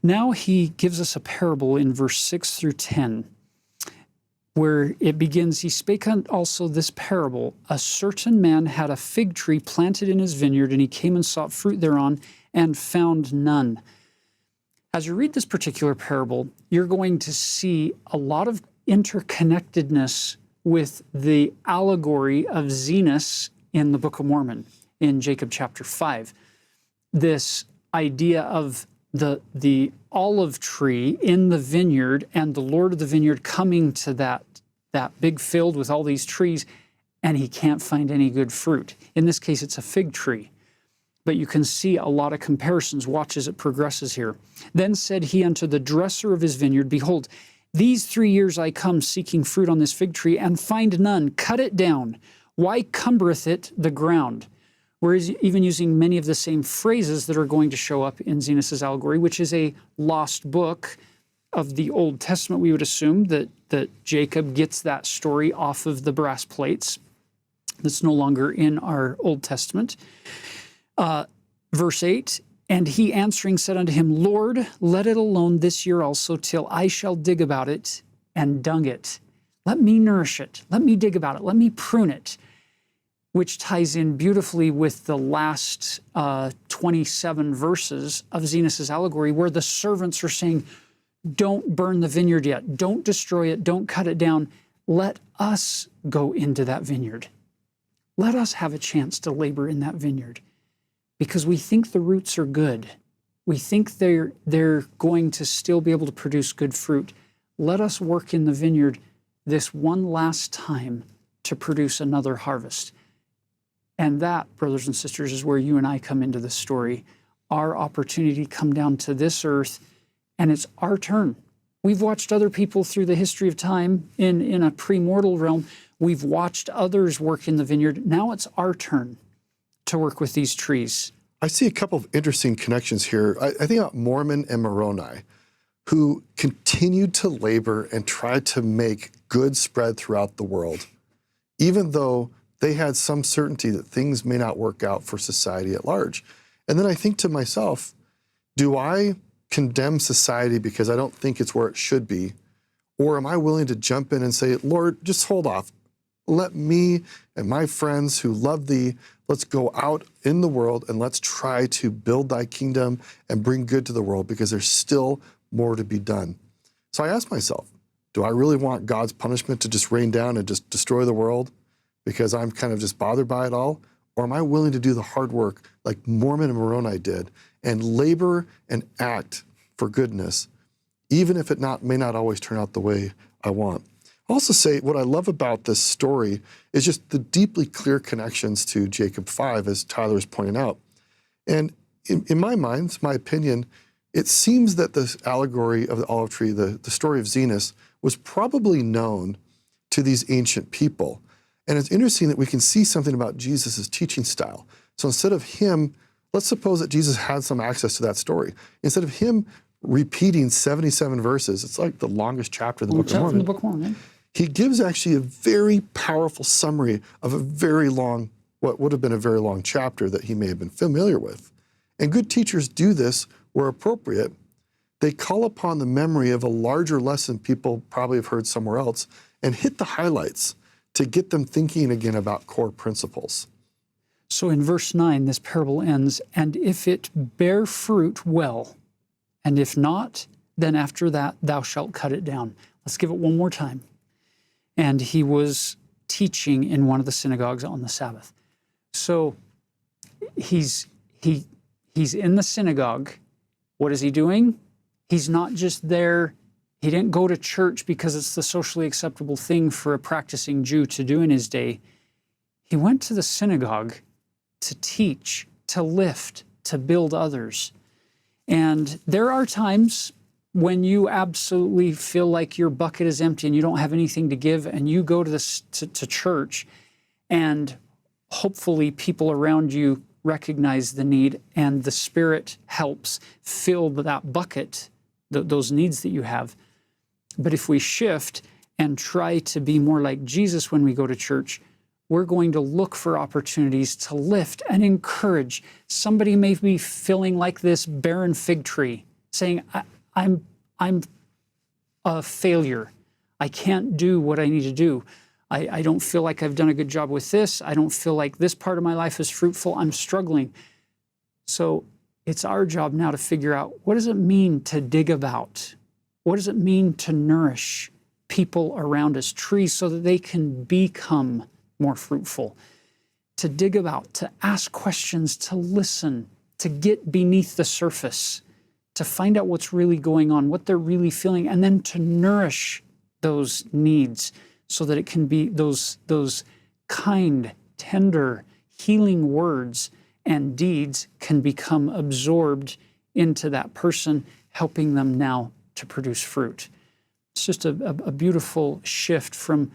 Now he gives us a parable in verse 6 through 10, where it begins, he spake also this parable, a certain man had a fig tree planted in his vineyard, and he came and sought fruit thereon, and found none. As you read this particular parable, you're going to see a lot of interconnectedness with the allegory of Zenos in the Book of Mormon, in Jacob chapter 5. This idea of the olive tree in the vineyard and the Lord of the vineyard coming to that big field with all these trees, and he can't find any good fruit. In this case, it's a fig tree. But you can see a lot of comparisons. Watch as it progresses here. Then said he unto the dresser of his vineyard, Behold, these 3 years I come seeking fruit on this fig tree, and find none. Cut it down. Why cumbereth it the ground? We're even using many of the same phrases that are going to show up in Zenos' allegory, which is a lost book of the Old Testament. We would assume that Jacob gets that story off of the brass plates. That's no longer in our Old Testament. Verse 8, And he answering said unto him, Lord, let it alone this year also, till I shall dig about it and dung it. Let me nourish it. Let me dig about it. Let me prune it. Which ties in beautifully with the last 27 verses of Zenos' allegory, where the servants are saying, don't burn the vineyard yet. Don't destroy it. Don't cut it down. Let us go into that vineyard. Let us have a chance to labor in that vineyard, because we think the roots are good. We think they're going to still be able to produce good fruit. Let us work in the vineyard this one last time to produce another harvest. And that, brothers and sisters, is where you and I come into the story. Our opportunity to come down to this earth, and it's our turn. We've watched other people through the history of time in a pre-mortal realm. We've watched others work in the vineyard. Now it's our turn to work with these trees. I see a couple of interesting connections here. I think about Mormon and Moroni, who continued to labor and tried to make good spread throughout the world, even though they had some certainty that things may not work out for society at large. And then I think to myself, do I condemn society because I don't think it's where it should be? Or am I willing to jump in and say, Lord, just hold off. Let me and my friends who love thee, let's go out in the world and let's try to build thy kingdom and bring good to the world, because there's still more to be done. So I ask myself, do I really want God's punishment to just rain down and just destroy the world because I'm kind of just bothered by it all? Or am I willing to do the hard work like Mormon and Moroni did and labor and act for goodness, even if it may not always turn out the way I want? I'll also say what I love about this story is just the deeply clear connections to Jacob 5, as Tyler is pointing out. And in my mind, my opinion, it seems that the allegory of the olive tree, the story of Zenos, was probably known to these ancient people. And it's interesting that we can see something about Jesus' teaching style. So instead of him, let's suppose that Jesus had some access to that story. Instead of him repeating 77 verses, it's like the longest chapter of the Book of Mormon. From the Book of Mormon. He gives actually a very powerful summary of a very long, what would have been a very long chapter that he may have been familiar with. And good teachers do this where appropriate. They call upon the memory of a larger lesson people probably have heard somewhere else and hit the highlights to get them thinking again about core principles. So in verse 9, this parable ends, and if it bear fruit, well, and if not, then after that thou shalt cut it down. Let's give it one more time. And he was teaching in one of the synagogues on the Sabbath. So he's in the synagogue. What is he doing? He's not just there. He didn't go to church because it's the socially acceptable thing for a practicing Jew to do in his day. He went to the synagogue to teach, to lift, to build others. And there are times when you absolutely feel like your bucket is empty and you don't have anything to give, and you go to church, and hopefully people around you recognize the need, and the Spirit helps fill that bucket, those needs that you have. But if we shift and try to be more like Jesus when we go to church, we're going to look for opportunities to lift and encourage. Somebody may be feeling like this barren fig tree, saying, I'm a failure. I can't do what I need to do. I don't feel like I've done a good job with this. I don't feel like this part of my life is fruitful. I'm struggling. So it's our job now to figure out, what does it mean to dig about? What does it mean to nourish people around us, trees, so that they can become more fruitful? To dig about, to ask questions, to listen, to get beneath the surface, to find out what's really going on, what they're really feeling, and then to nourish those needs so that it can be those kind, tender, healing words and deeds can become absorbed into that person, helping them now to produce fruit. It's just a beautiful shift from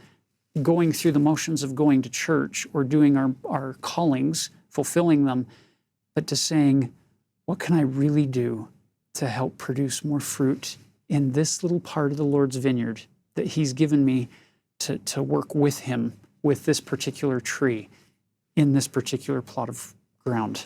going through the motions of going to church or doing our callings, fulfilling them, but to saying, what can I really do to help produce more fruit in this little part of the Lord's vineyard that He's given me to work with Him, with this particular tree, in this particular plot of ground?